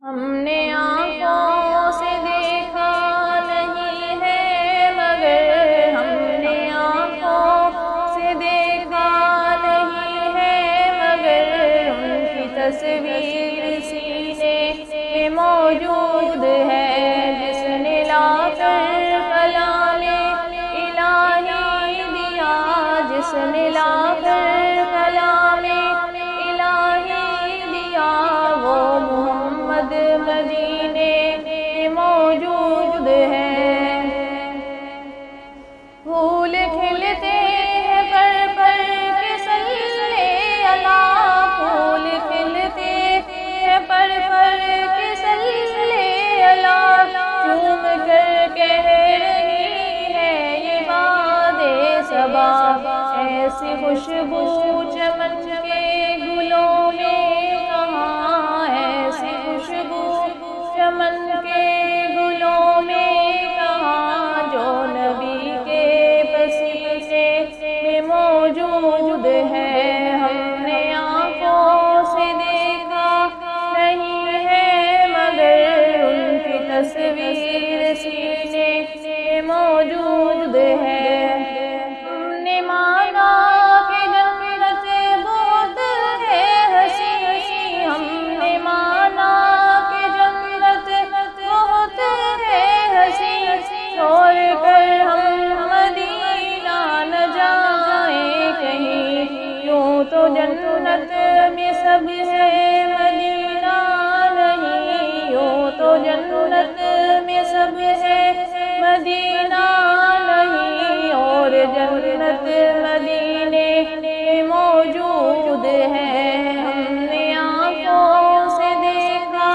ہم نے آنکھوں سے دیکھا نہیں ہے مگر ہم نے آنکھوں سے دیکھا نہیں ہے مگر ان کی تصویر سینے میں موجود ہے، جس نے لا کر کلام الہی دیا، جس نے لا کر کلام الہی دیا، وہ محمد مدینے میں موجود ہے۔ پھول کھلتے ہیں پر کے صلی اللہ، پھول کھلتے ہیں پر کے صلی اللہ، چوم کر کہہ رہی ہے یہ باد صبا، ایسی خوشبو چمن کے گلوں میں کہاں، ایسی خوشبو چمن کے گلوں میں کہاں، جو نبی کے پسینے میں موجود ہے۔ ہم نے آنکھوں سے دیکھا نہیں ہے مگر ان کی تصویر سینے میں موجود ہے۔ ہم نے مانا کہ جنت بہت ہے حسین، ہم نے مانا کہ جنت بہت ہے حسین، چھوڑ کر ہم مدینہ نہ جائیں کہیں، یوں تو جنت میں سب ہے مدینہ نہیں، یوں تو جنت میں سب ہے مدینہ نہیں، اور جنت مدینے میں موجود ہے۔ ہم نے آنکھوں سے دیکھا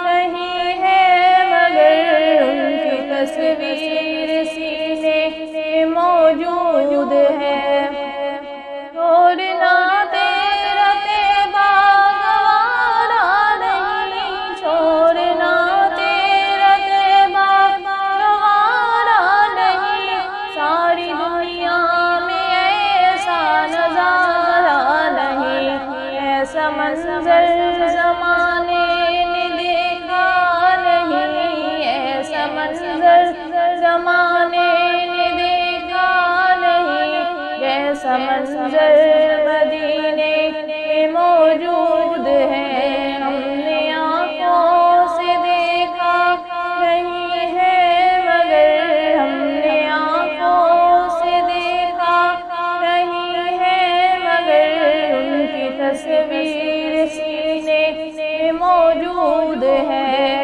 نہیں ہے مگر ان کی تصویر سینے میں موجود ہے۔ چھوڑنا تیرا طیبہ گوارا نہیں، چھوڑنا تیرا طیبہ گوارا نہیں، ساری دنیا میں ایسا نظارہ نہیں، ایسا منظر زمانے نے دیکھا نہیں، ایسا منظر زمانے نے دیکھا نہیں، جیسا منظر مدینے میں موجود ہے۔ ہم نے آنکھوں سے دیکھا نہیں ہے مگر ہم نے آنکھوں سے دیکھا نہیں ہے مگر ان کی تصویر سینے میں موجود ہے۔